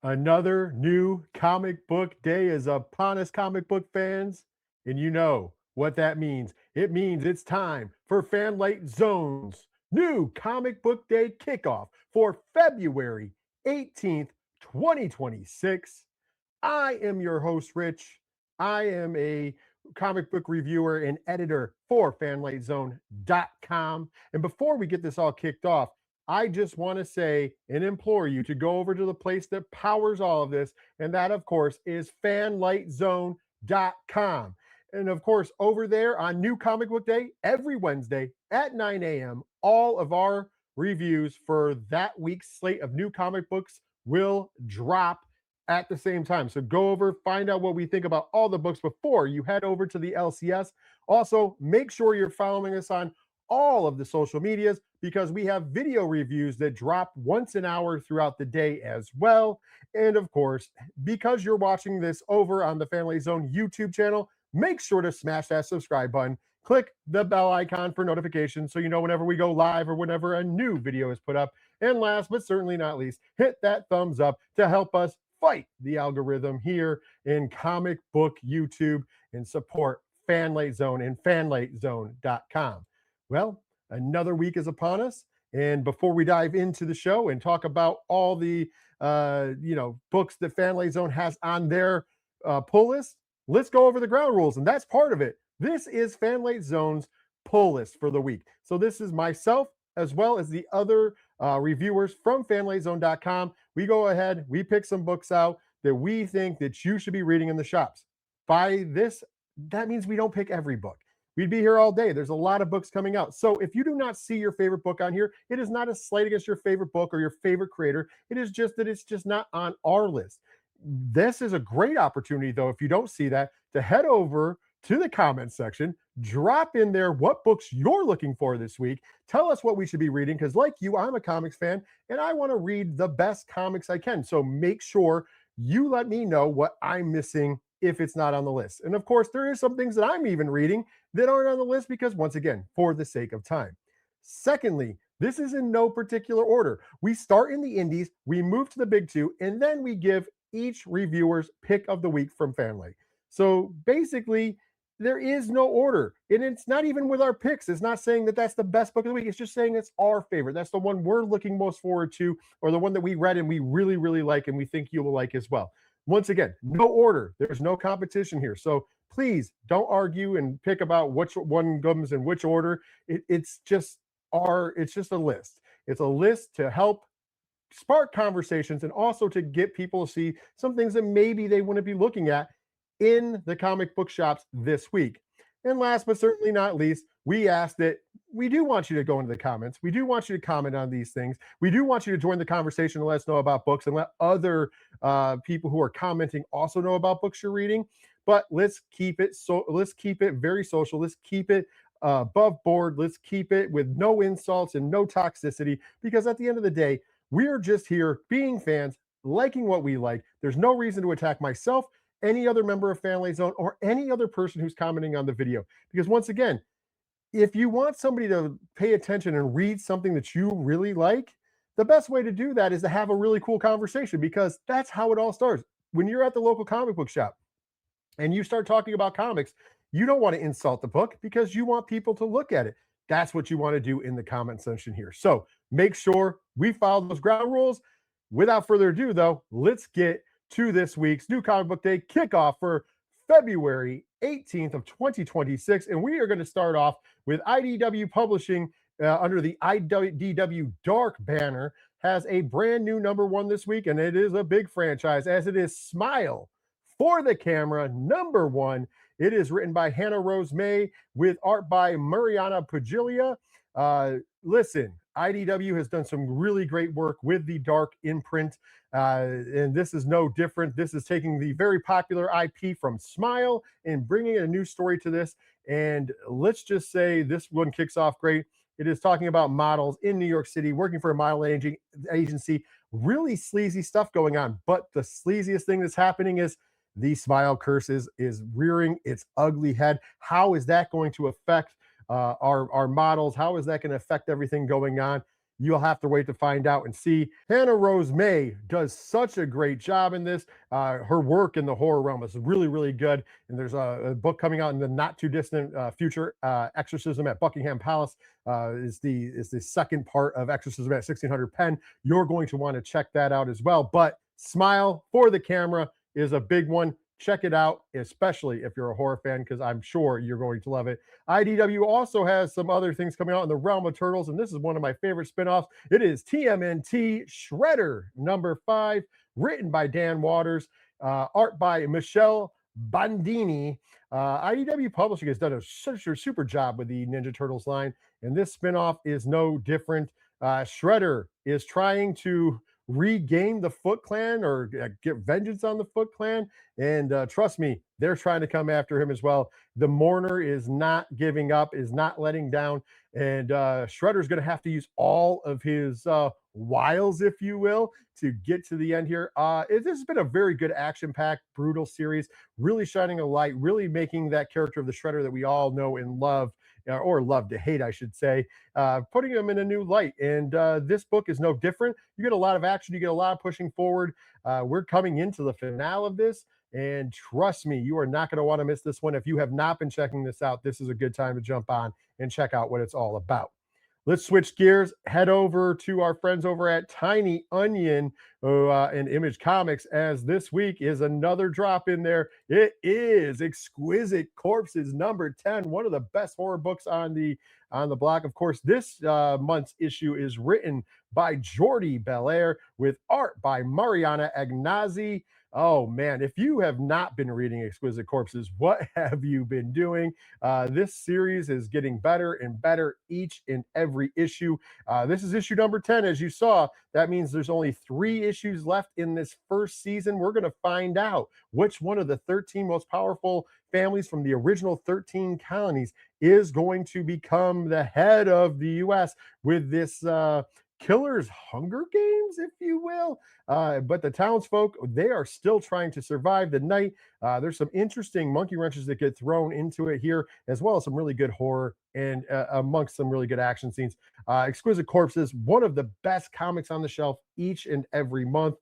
Another new comic book day is upon us, comic book fans. And you know what that means. It means it's time for Fanlight Zone's new comic book day kickoff for February 18th, 2026. I am your host, Rich. I am a comic book reviewer and editor for fanlightzone.com. And before we get this all kicked off, I just want to say and implore you to go over to the place that powers all of this. And that, of course, is fanlightzone.com. And of course, over there on New Comic Book Day, every Wednesday at 9 a.m., all of our reviews for that week's slate of new comic books will drop at the same time. So go over, find out what we think about all the books before you head over to the LCS. Also, make sure you're following us on all of the social medias because we have video reviews that drop once an hour throughout the day as well. And of course, because you're watching this over on the Family Zone YouTube channel, make sure to smash that subscribe button. Click the bell icon for notifications so you know whenever we go live or whenever a new video is put up. And last but certainly not least, hit that thumbs up to help us fight the algorithm here in comic book YouTube and support Fanlight Zone and fanlightzone.com. Well, another week is upon us. And before we dive into the show and talk about all the books that Fanlight Zone has on their pull list, let's go over the ground rules. And that's part of it. This is Fanlight Zone's pull list for the week. So this is myself as well as the other reviewers from fanlightzone.com. We go ahead, we pick some books out that we think that you should be reading in the shops. By this, that means we don't pick every book. We'd be here all day. There's a lot of books coming out. So if you do not see your favorite book on here, it is not a slight against your favorite book or your favorite creator. It is just that it's just not on our list. This is a great opportunity, though, if you don't see that, to head over to the comments section, drop in there what books you're looking for this week. Tell us what we should be reading because, like you, I'm a comics fan and I want to read the best comics I can. So make sure you let me know what I'm missing if it's not on the list. And of course, there is some things that I'm even reading that aren't on the list because, once again, for the sake of time. Secondly, this is in no particular order. We start in the indies, we move to the big two, and then we give each reviewer's pick of the week from Fanlight. So basically, there is no order. And it's not even with our picks. It's not saying that that's the best book of the week. It's just saying it's our favorite. That's the one we're looking most forward to, or the one that we read and we really, really like and we think you will like as well. Once again, no order. There's no competition here. So please don't argue and pick about which one comes in which order. It's just a list. It's a list to help spark conversations and also to get people to see some things that maybe they wouldn't be looking at in the comic book shops this week. And last but certainly not least, we ask that we do want you to go into the comments. We do want you to comment on these things. We do want you to join the conversation and let us know about books and let other people who are commenting also know about books you're reading. But let's keep it very social. Let's keep it above board. Let's keep it with no insults and no toxicity, because at the end of the day, we're just here being fans, liking what we like. There's no reason to attack myself, any other member of Family Zone, or any other person who's commenting on the video. Because once again, if you want somebody to pay attention and read something that you really like, the best way to do that is to have a really cool conversation, because that's how it all starts. When you're at the local comic book shop and you start talking about comics, you don't want to insult the book because you want people to look at it. That's what you want to do in the comment section here. So make sure we follow those ground rules. Without further ado, though, let's get to this week's New Comic Book Day kickoff for February 18th of 2026. And we are going to start off with IDW Publishing under the IDW Dark banner has a brand new #1 this week, and it is a big franchise as it is Smile for the Camera #1. It is written by Hannah Rose May with art by Mariana Pagilia. Listen, IDW has done some really great work with the Dark imprint, and this is no different. This is taking the very popular IP from Smile and bringing a new story to this. And let's just say this one kicks off great. It is talking about models in New York City working for a model agency. Really sleazy stuff going on. But the sleaziest thing that's happening is the Smile curse is rearing its ugly head. How is that going to affect our models? How is that going to affect everything going on? You'll have to wait to find out and see. Hannah Rose May does such a great job in this. Her work in the horror realm is really, really good. And there's a book coming out in the not too distant future. Exorcism at Buckingham Palace is the second part of Exorcism at 1600 Penn. You're going to want to check that out as well. But Smile for the Camera is a big one. Check it out, especially if you're a horror fan, because I'm sure you're going to love it. IDW also has some other things coming out in the realm of Turtles, and this is one of my favorite spinoffs. It is TMNT Shredder #5, written by Dan Waters, art by Michelle Bandini. IDW Publishing has done such a super job with the Ninja Turtles line, and this spinoff is no different. Shredder is trying to regain the Foot Clan or get vengeance on the Foot Clan. And trust me, they're trying to come after him as well. The Mourner is not giving up, is not letting down. And Shredder's going to have to use all of his wiles, if you will, to get to the end here. This has been a very good action-packed, brutal series, really shining a light, really making that character of the Shredder that we all know and love, or love to hate, I should say, putting him in a new light. And this book is no different. You get a lot of action. You get a lot of pushing forward. We're coming into the finale of this. And trust me, you are not going to want to miss this one. If you have not been checking this out, this is a good time to jump on and check out what it's all about. Let's switch gears, head over to our friends over at Tiny Onion and Image Comics, as this week is another drop in there. It is Exquisite Corpses #10, one of the best horror books on the block. Of course, this month's issue is written by Jordi Belair with art by Mariana Agnazzi. Oh man, if you have not been reading Exquisite Corpses, what have you been doing? This series is getting better and better each and every issue. This is issue #10, as you saw. That means there's only 3 issues left in this first season. We're going to find out which one of the 13 most powerful families from the original 13 colonies is going to become the head of the U.S. with this Killer's Hunger Games, if you will. But the townsfolk, they are still trying to survive the night. There's some interesting monkey wrenches that get thrown into it here, as well as some really good horror and amongst some really good action scenes. Exquisite Corpses, one of the best comics on the shelf each and every month.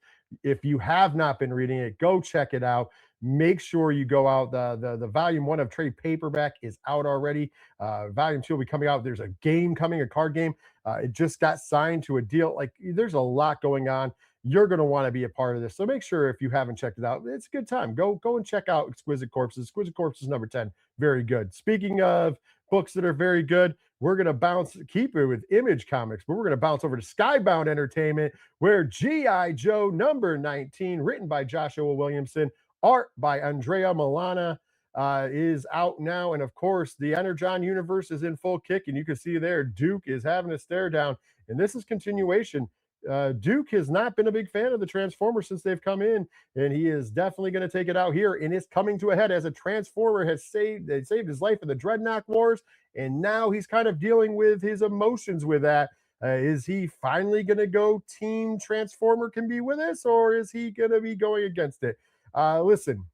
If you have not been reading it, go check it out. Make sure you go out. The volume 1 of trade paperback is out already. Volume 2 will be coming out. There's a game coming, a card game. It just got signed to a deal. Like, there's a lot going on. You're going to want to be a part of this. So make sure, if you haven't checked it out, it's a good time. Go and check out Exquisite Corpses. Exquisite Corpses #10. Very good. Speaking of books that are very good, we're going to keep it with Image Comics, but we're going to bounce over to Skybound Entertainment, where G.I. Joe #19, written by Joshua Williamson, art by Andrea Milana, is out now. And of course, the Energon universe is in full kick. And you can see there, Duke is having a stare down. And this is continuation. Duke has not been a big fan of the Transformers since they've come in, and he is definitely going to take it out here. And it's coming to a head as a Transformer has saved his life in the Dreadnought Wars, and now he's kind of dealing with his emotions with that. Is he finally going to go Team Transformer can be with us, or is he going to be going against it? Listen,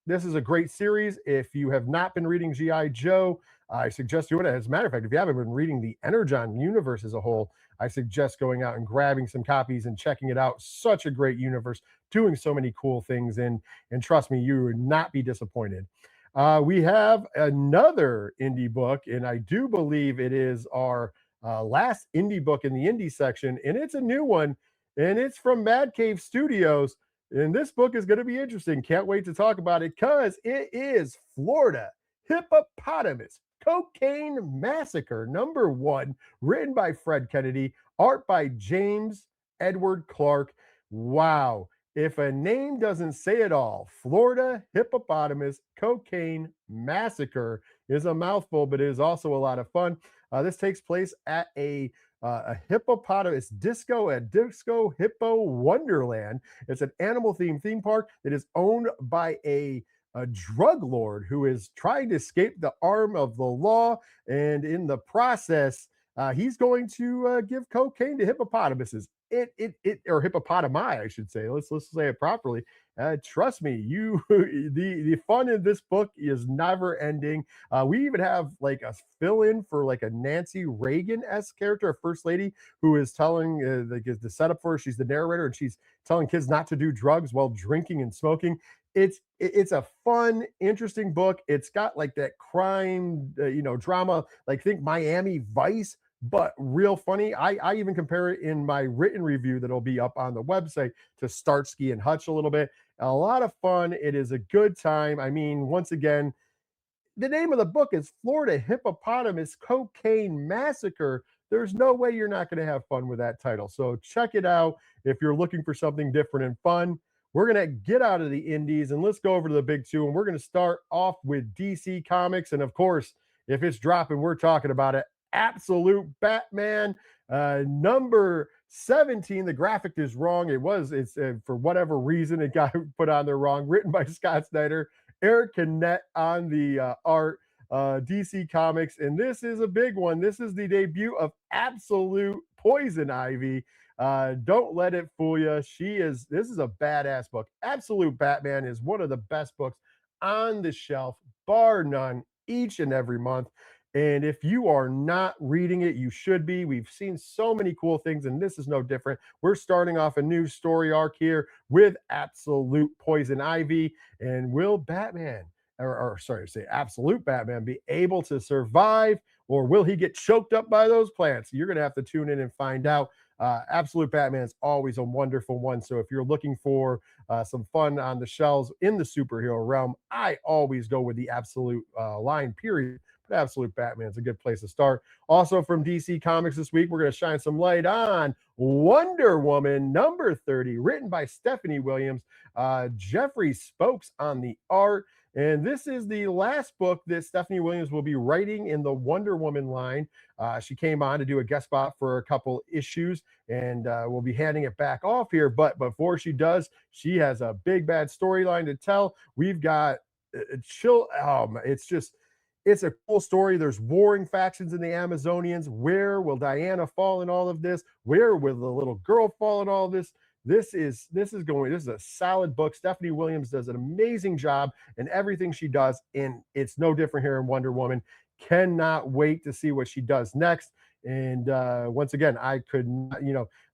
this is a great series. If you have not been reading G.I. Joe, I suggest doing it. As a matter of fact, if you haven't been reading the Energon universe as a whole, I suggest going out and grabbing some copies and checking it out. Such a great universe, doing so many cool things. And trust me, you would not be disappointed. We have another indie book, and I do believe it is our last indie book in the indie section, and it's a new one, and it's from Mad Cave Studios. And this book is going to be interesting. Can't wait to talk about it, because it is Florida Hippopotamus Cocaine Massacre #1, written by Fred Kennedy, art by James Edward Clark. Wow. If a name doesn't say it all, Florida Hippopotamus Cocaine Massacre is a mouthful, but it is also a lot of fun. This takes place at a hippopotamus disco at Disco Hippo Wonderland. It's an animal themed theme park that is owned by a drug lord who is trying to escape the arm of the law, and in the process, he's going to give cocaine to hippopotamuses. it or hippopotami, I should say. Let's say it properly. Trust me, you the fun in this book is never ending. We even have like a fill in for like a Nancy Reagan esque character, a first lady who is telling the setup for her. She's the narrator and she's telling kids not to do drugs while drinking and smoking. It's a fun, interesting book. It's got like that crime, drama, like think Miami Vice, but real funny. I even compare it in my written review that'll be up on the website to Starsky and Hutch a little bit. A lot of fun. It is a good time. I mean, once again, the name of the book is Florida Hippopotamus Cocaine Massacre. There's no way you're not going to have fun with that title. So check it out if you're looking for something different and fun. We're going to get out of the indies and let's go over to the big two. And we're going to start off with DC Comics. And of course, if it's dropping, we're talking about it. Absolute Batman, number 17. The graphic is wrong. It's for whatever reason it got put on there wrong. Written by Scott Snyder, Eric Kinnett on the art, DC Comics. And this is a big one. This is the debut of Absolute Poison Ivy. Don't let it fool you. This is a badass book. Absolute Batman is one of the best books on the shelf, bar none, each and every month. And if you are not reading it, you should be. We've seen so many cool things, and this is no different. We're starting off a new story arc here with Absolute Poison Ivy. And will Batman, or sorry to say, Absolute Batman, be able to survive, or will he get choked up by those plants? You're going to have to tune in and find out. Absolute Batman is always a wonderful one. So if you're looking for some fun on the shelves in the superhero realm, I always go with the Absolute line, period. Absolute Batman is a good place to start. Also from DC Comics this week, we're going to shine some light on Wonder Woman number 30, written by Stephanie Williams. Jeffrey Spokes on the art. And this is the last book that Stephanie Williams will be writing in the Wonder Woman line. She came on to do a guest spot for a couple issues, and we'll be handing it back off here. But before she does, she has a big bad storyline to tell. We've got chill. It's a cool story. There's warring factions in the Amazonians. Where will Diana fall in all of this? Where will the little girl fall in all of this? This is a solid book. Stephanie Williams does an amazing job in everything she does, and it's no different here in Wonder Woman. Cannot wait to see what she does next. And once again, I could not,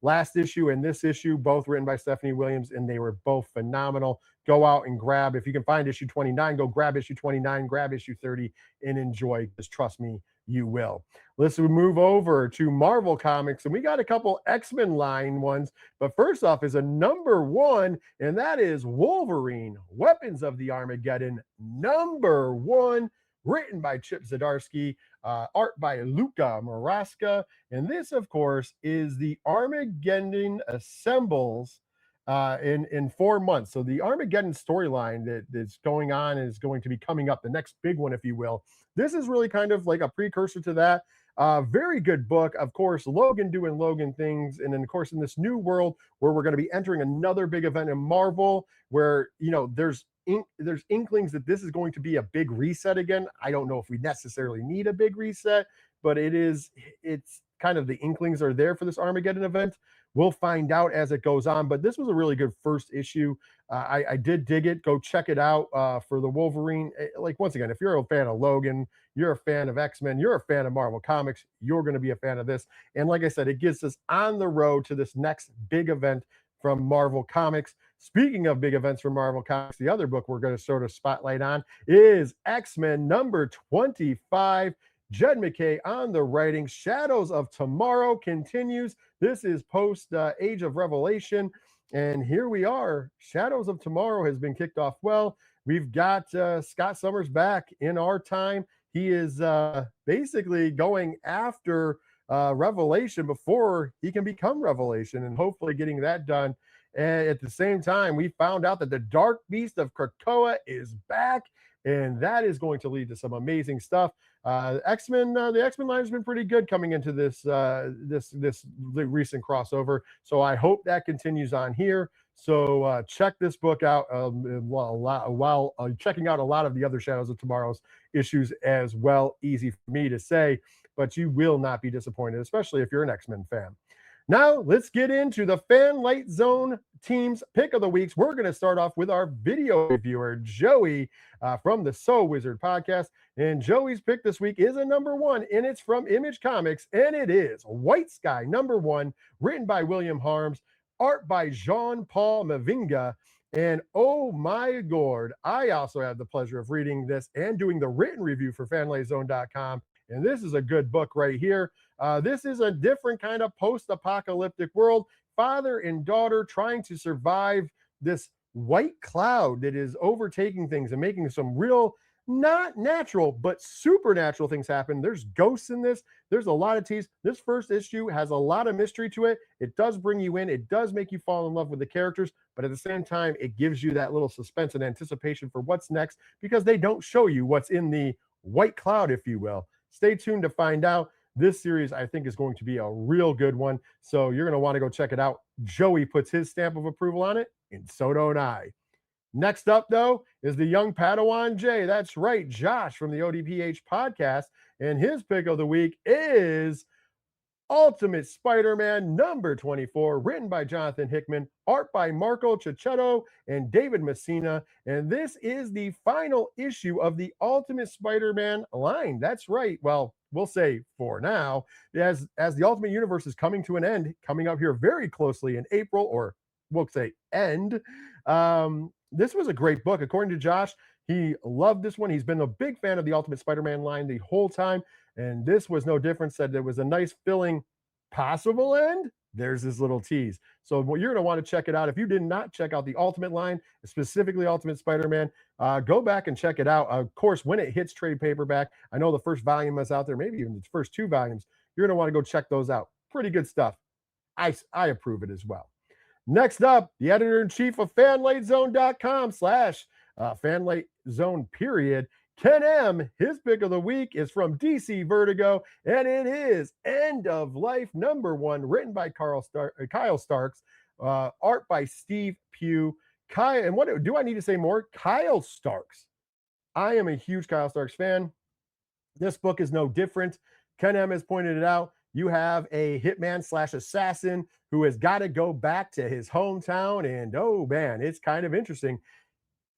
last issue and this issue, both written by Stephanie Williams, and they were both phenomenal. Go out and grab, if you can find issue 29, go grab issue 29, grab issue 30, and enjoy, because trust me, you will. Let's move over to Marvel Comics, and we got a couple X-Men line ones. But first off is a number 1, and that is Wolverine, Weapons of the Armageddon, number 1, written by Chip Zdarsky, art by Luca Marasca. And this, of course, is the Armageddon assembles in 4 months. So the Armageddon storyline that's going on is going to be coming up, the next big one, if you will. This is really kind of like a precursor to that. Very good book. Of course, Logan doing Logan things. And then, of course, in this new world where we're going to be entering another big event in Marvel, where, there's inklings that this is going to be a big reset again. I don't know if we necessarily need a big reset, but it's kind of the inklings are there for this Armageddon event. We'll find out as it goes on, but this was a really good first issue. I did dig it. Go check it out for the Wolverine. Like, once again, if you're a fan of Logan, you're a fan of X-Men, you're a fan of Marvel Comics, you're going to be a fan of this. And like I said, it gets us on the road to this next big event from Marvel Comics. Speaking of big events from Marvel Comics, the other book we're going to sort of spotlight on is X-Men number 25. Jed MacKay on the writing. Shadows of Tomorrow continues. This is post Age of Revelation. And here we are. Shadows of Tomorrow has been kicked off well. We've got Scott Summers back in our time. He is basically going after Revelation before he can become Revelation, and hopefully getting that done. And at the same time, we found out that the Dark Beast of Krakoa is back, and that is going to lead to some amazing stuff. X-Men, the X-Men line has been pretty good coming into this this recent crossover, so I hope that continues on here. So check this book out while checking out a lot of the other Shadows of Tomorrow's issues as well. Easy for me to say, but you will not be disappointed, especially if you're an X-Men fan. Now, let's get into the Fanlight Zone team's pick of the weeks. We're going to start off with our video reviewer, Joey, from the So Wizard podcast. And Joey's pick this week is a number one, and it's from Image Comics, and it is White Sky, number one, written by William Harms, art by Jean-Paul Mavinga. And oh my Lord, I also have the pleasure of reading this and doing the written review for fanlightzone.com. And this is a good book right here. This is a different kind of post-apocalyptic world. Father and daughter trying to survive this white cloud that is overtaking things and making some real, not natural, but supernatural things happen. There's ghosts in this. There's a lot of tease. This first issue has a lot of mystery to it. It does bring you in. It does make you fall in love with the characters, but at the same time, it gives you that little suspense and anticipation for what's next because they don't show you what's in the white cloud, if you will. Stay tuned to find out. This series, I think, is going to be a real good one. So you're going to want to go check it out. Joey puts his stamp of approval on it, and so don't I. Next up, though, is the young Padawan Jay. That's right, Josh from the ODPH podcast. And his pick of the week is Ultimate Spider-Man number 24, written by Jonathan Hickman, art by Marco Cicchetto and David Messina. And this is the final issue of the Ultimate Spider-Man line. That's right. Well, we'll say for now, as the Ultimate Universe is coming to an end, coming up here very closely in April, or we'll say end. This was a great book. According to Josh, he loved this one. He's been a big fan of the Ultimate Spider-Man line the whole time. And this was no different. Said there was a nice filling possible end. There's this little tease. So you're going to want to check it out. If you did not check out the Ultimate line, specifically Ultimate Spider-Man, go back and check it out. Of course, when it hits trade paperback, I know the first volume is out there, maybe even the first two volumes. You're going to want to go check those out. Pretty good stuff. I approve it as well. Next up, the editor-in-chief of fanlightzone.com/fanlightzone period. Ken M, his pick of the week is from DC Vertigo, and it is End of Life number one, written by Kyle Starks, art by Steve Pugh. And what do I need to say more? Kyle Starks. I am a huge Kyle Starks fan. This book is no different. Ken M has pointed it out. You have a hitman/assassin who has got to go back to his hometown, and oh man, it's kind of interesting.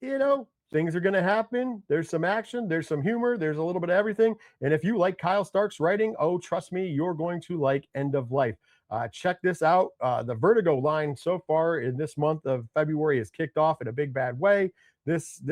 You know, things are going to happen. There's some action, there's some humor, there's a little bit of everything. And if you like Kyle Stark's writing, oh, trust me, you're going to like End of Life. Check this out. The Vertigo line so far in this month of February has kicked off in a big bad way. This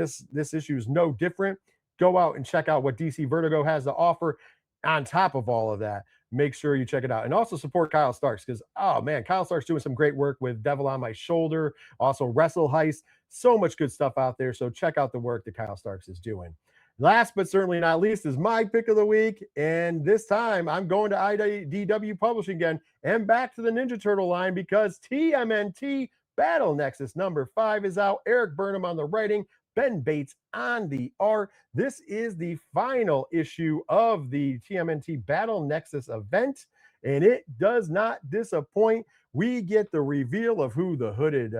issue is no different. Go out and check out what DC Vertigo has to offer. On top of all of that, make sure you check it out and also support Kyle Starks because, oh man, Kyle Starks doing some great work with Devil on My Shoulder, also Wrestle Heist, so much good stuff out there. So check out the work that Kyle Starks is doing. Last but certainly not least is my pick of the week. And this time I'm going to IDW Publishing again and back to the Ninja Turtle line because TMNT Battle Nexus number 5 is out. Eric Burnham on the writing, Ben Bates on the art. This is the final issue of the TMNT Battle Nexus event, and it does not disappoint. We get the reveal of who the hooded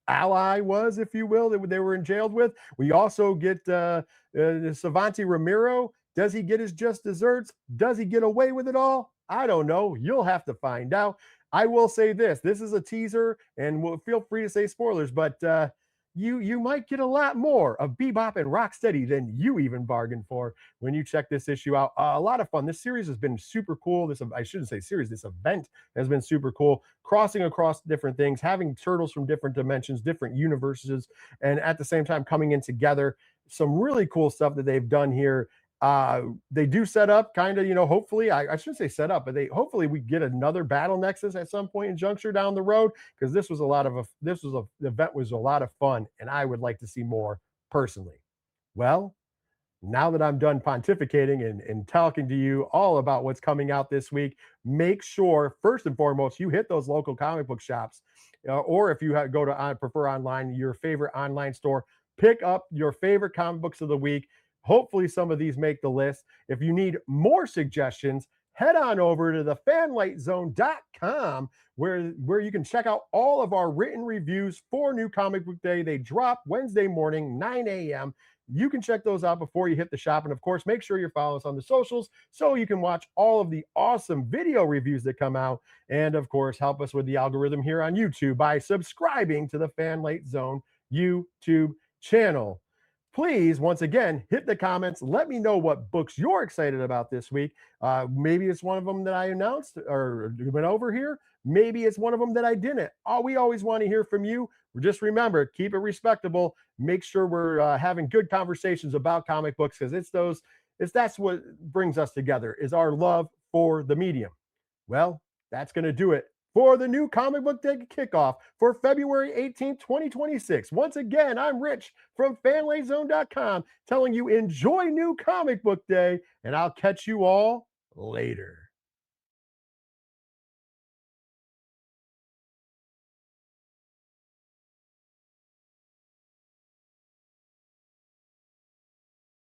ally was, if you will, that they were jailed with. We also get Savanti Ramiro. Does he get his just desserts? Does he get away with it all? I don't know. You'll have to find out. I will say this. This is a teaser, and we'll feel free to say spoilers, but you might get a lot more of Bebop and Rocksteady than you even bargained for when you check this issue out. A lot of fun. This series has been super cool. I shouldn't say series. This event has been super cool. Crossing across different things, having turtles from different dimensions, different universes, and at the same time coming in together. Some really cool stuff that they've done here. They do set up kind of, hopefully, I shouldn't say set up, but hopefully we get another Battle Nexus at some point in juncture down the road, because the event was a lot of fun, and I would like to see more personally. Well, now that I'm done pontificating and talking to you all about what's coming out this week, make sure first and foremost you hit those local comic book shops, or if you prefer online, your favorite online store, pick up your favorite comic books of the week. Hopefully some of these make the list. If you need more suggestions, head on over to the fanlightzone.com where you can check out all of our written reviews for New Comic Book Day. They drop Wednesday morning, 9 a.m. You can check those out before you hit the shop. And of course, make sure you're following us on the socials so you can watch all of the awesome video reviews that come out. And of course, help us with the algorithm here on YouTube by subscribing to the Fanlight Zone YouTube channel. Please, once again, hit the comments. Let me know what books you're excited about this week. Maybe it's one of them that I announced or went over here. Maybe it's one of them that I didn't. We always want to hear from you. Just remember, keep it respectable. Make sure we're having good conversations about comic books because that's what brings us together is our love for the medium. Well, that's going to do it for the New Comic Book Day Kickoff for February 18th, 2026. Once again, I'm Rich from fanlightzone.com telling you enjoy New Comic Book Day, and I'll catch you all later.